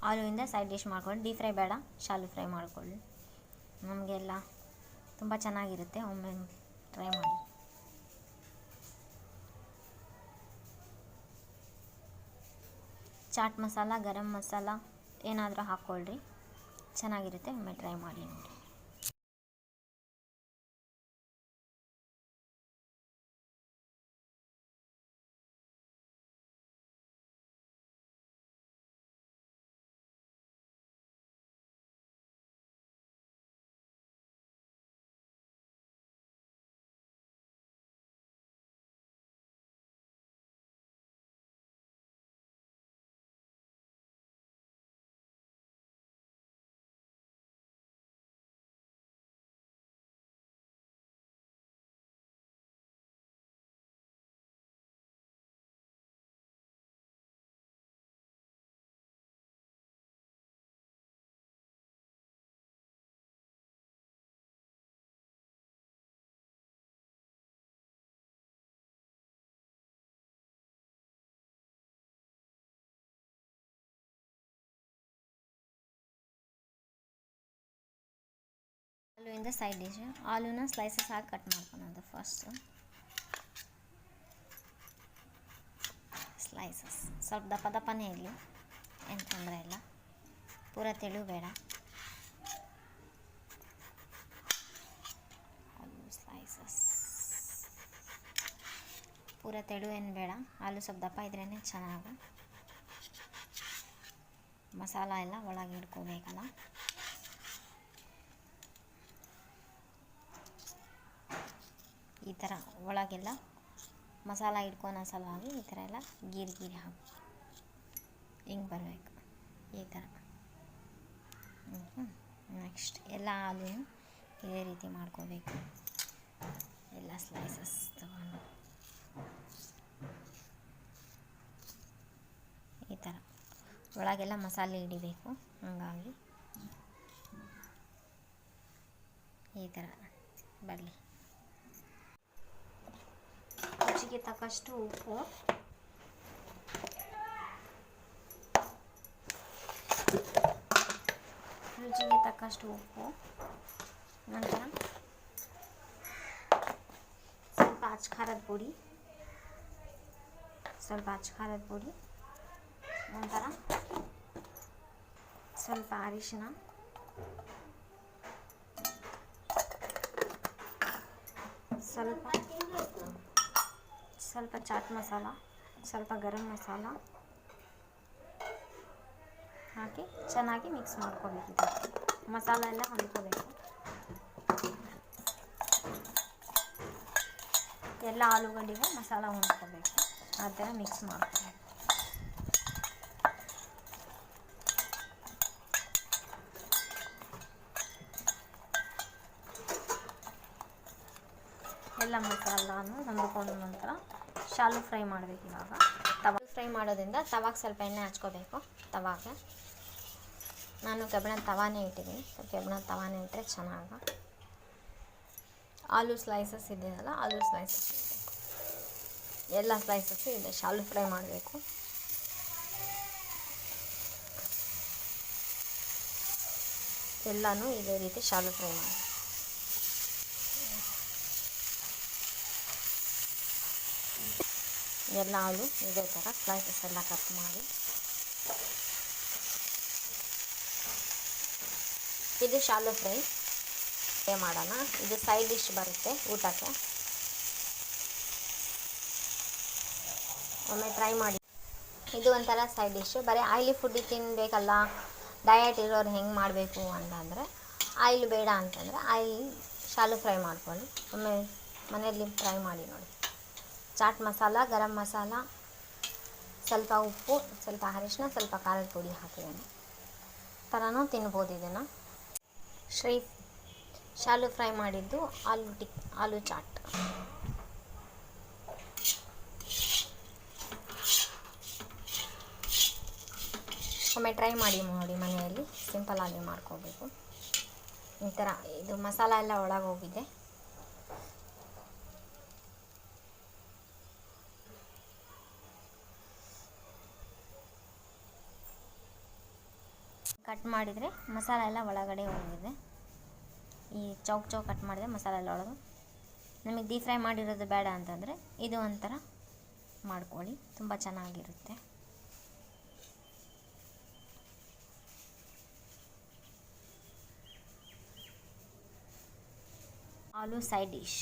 ಆಲೂವಿಂದ side dish ಮಾಡ್ಕೊಳ್ಳಿ. Deep fry ಬೇಡ, ಶಾಲು fry ಮಾಡ್ಕೊಳ್ಳಿ. ನಮಗೆಲ್ಲ ತುಂಬ ಚೆನ್ನಾಗಿರುತ್ತೆ. ಒಮ್ಮೆ ಟ್ರೈ ಮಾಡಿ. ಚಾಟ್ ಮಸಾಲ, ಗರಂ ಮಸಾಲ ಏನಾದರೂ ಹಾಕ್ಕೊಳ್ರಿ, ಚೆನ್ನಾಗಿರುತ್ತೆ. ಒಮ್ಮೆ ಟ್ರೈ ಮಾಡಿ ನೋಡಿ. ಆಲೂವಿಂದ ಸೈಡ್ ಡಿಶ್. ಆಲೂನ ಸ್ಲೈಸಸ್ ಆಗಿ ಕಟ್ ಮಾಡ್ಕೊಳೋದು. ಫಸ್ಟು ಸ್ಲೈಸಸ್ ಸ್ವಲ್ಪ ದಪ್ಪ ದಪ್ಪನೇ ಇರಲಿ, ಏನು ತೊಂದರೆ ಇಲ್ಲ. ಪೂರ ತೆಳು ಬೇಡ. ಆಲೂ ಸ್ಲೈಸಸ್ ಪೂರ ತೆಳು ಏನು ಬೇಡ. ಆಲೂ ಸ್ವಲ್ಪ ದಪ್ಪ ಇದ್ರೇ ಚೆನ್ನಾಗಿ ಮಸಾಲ ಎಲ್ಲ ಒಳಗೆ ಹಿಡ್ಕೋಬೇಕಲ್ಲ. ಈ ಥರ ಒಳಗೆಲ್ಲ ಮಸಾಲ ಹಿಡ್ಕೊಳೋ ಸಲುವಾಗಿ ಈ ಥರ ಎಲ್ಲ ಗೀರಿ ಹಾಕಿ ಹಿಂಗೆ ಬರಬೇಕು. ಈ ಥರ. ನೆಕ್ಸ್ಟ್ ಎಲ್ಲ ಆಲೂ ಇದೇ ರೀತಿ ಮಾಡ್ಕೋಬೇಕು. ಎಲ್ಲ ಸ್ಲೈಸಸ್ ತಗೊಂಡು ಈ ಥರ ಒಳಗೆಲ್ಲ ಮಸಾಲೆ ಹಿಡಿಬೇಕು. ಹಾಗಾಗಿ ಈ ಥರ ಬರಲಿ. ರುಚಿಗೆ ತಕ್ಕಷ್ಟು ಉಪ್ಪು, ನಂತರ ಸ್ವಲ್ಪ ಅಚ್ಚ ಖಾರದ ಪುಡಿ, ನಂತರ ಸ್ವಲ್ಪ ಅರಿಶಿನ, ಸ್ವಲ್ಪ ಚಾಟ್ ಮಸಾಲ, ಸ್ವಲ್ಪ ಗರಂ ಮಸಾಲ ಹಾಕಿ ಚೆನ್ನಾಗಿ ಮಿಕ್ಸ್ ಮಾಡ್ಕೋಬೇಕು. ಮಸಾಲ ಎಲ್ಲ ಹೊಂದ್ಕೋಬೇಕು. ಎಲ್ಲ ಆಲೂಗಡ್ಡೆಗೂ ಮಸಾಲ ಹೊಂದ್ಕೋಬೇಕು. ಆ ಥರ ಮಿಕ್ಸ್ ಮಾಡ್ಕೋಬೇಕು. ಎಲ್ಲ ಮಸಾಲನೂ ಹೊಂದ್ಕೊಂಡ ನಂತರ ಶಾಲು ಫ್ರೈ ಮಾಡಬೇಕು. ಇವಾಗ ತವಾ ಫ್ರೈ ಮಾಡೋದ್ರಿಂದ ತವಾಗೆ ಸ್ವಲ್ಪ ಎಣ್ಣೆ ಹಚ್ಕೋಬೇಕು. ತವಾಗೆ ನಾನು ಕಬ್ಬಿಣದ ತವಾನೇ ಇಟ್ಟಿದ್ದೀನಿ. ಕಬ್ಬಿಣದ ತವಾನೇ ಇಟ್ಟರೆ ಚೆನ್ನಾಗಿ. ಆಲೂ ಸ್ಲೈಸಸ್ ಇದೆಯಲ್ಲ, ಆಲೂ ಸ್ಲೈಸಸ್ ಎಲ್ಲ ಸ್ಲೈಸಸ್ಸು ಇದೆ. ಶಾಲು ಫ್ರೈ ಮಾಡಬೇಕು. ಎಲ್ಲನೂ ಇದೇ ರೀತಿ ಶಾಲು ಫ್ರೈ ಮಾಡಿ. ಎಲ್ಲ ಆಲೂ ಇದೇ ಥರ ಸ್ಲೈಸಸ್ ಎಲ್ಲ ಕಟ್ ಮಾಡಿ. ಇದು ಶಾಲು ಫ್ರೈ ಮಾಡೋಣ. ಇದು ಸೈಡ್ ಡಿಶ್ ಬರುತ್ತೆ ಊಟಕ್ಕೆ. ಒಮ್ಮೆ ಟ್ರೈ ಮಾಡಿ. ಇದು ಒಂಥರ ಸೈಡ್ ಡಿಶ್ಶು. ಬರೀ ಆಯಿಲಿ ಫುಡ್ ತಿನ್ನಬೇಕಲ್ಲ, ಡಯಟ್ ಇರೋರು ಹೆಂಗೆ ಮಾಡಬೇಕು ಅಂತಂದರೆ, ಆಯಿಲ್ ಬೇಡ ಅಂತಂದರೆ ಆಯಿಲ್ ಶಾಲು ಫ್ರೈ ಮಾಡ್ಕೊಳ್ಳಿ. ಒಮ್ಮೆ ಮನೆಯಲ್ಲಿ ಟ್ರೈ ಮಾಡಿ ನೋಡಿ. ಚಾಟ್ ಮಸಾಲ, ಗರಂ ಮಸಾಲ, ಸ್ವಲ್ಪ ಉಪ್ಪು, ಸ್ವಲ್ಪ ಅರಿಶಿನ, ಸ್ವಲ್ಪ ಖಾರದ ಪುಡಿ ಹಾಕಿದ್ದೇನೆ. ಥರನೂ ತಿನ್ಬೋದು ಇದನ್ನು. ಶಾಲು ಫ್ರೈ ಮಾಡಿದ್ದು ಆಲೂ ಚಾಟ್. ಒಮ್ಮೆ ಟ್ರೈ ಮಾಡಿ ನೋಡಿ ಮನೆಯಲ್ಲಿ. ಸಿಂಪಲ್ಲಾಗಿ ಮಾಡ್ಕೋಬೇಕು. ಈ ಥರ ಇದು ಮಸಾಲ ಎಲ್ಲ ಒಳಗೆ ಹೋಗಿದೆ. ಕಟ್ ಮಾಡಿದರೆ ಮಸಾಲೆ ಎಲ್ಲ ಒಳಗಡೆ ಹೋಗಿದೆ. ಈ ಚೌಕ್ ಕಟ್ ಮಾಡಿದರೆ ಮಸಾಲೆ ಎಲ್ಲ ಒಳಗೆ. ನಿಮಗೆ ಡೀಪ್ ಫ್ರೈ ಮಾಡಿರೋದು ಬೇಡ ಅಂತಂದರೆ ಇದು ಒಂಥರ ಮಾಡ್ಕೊಳ್ಳಿ, ತುಂಬ ಚೆನ್ನಾಗಿರುತ್ತೆ. ಆಲೂ ಸೈಡ್ ಡಿಶ್.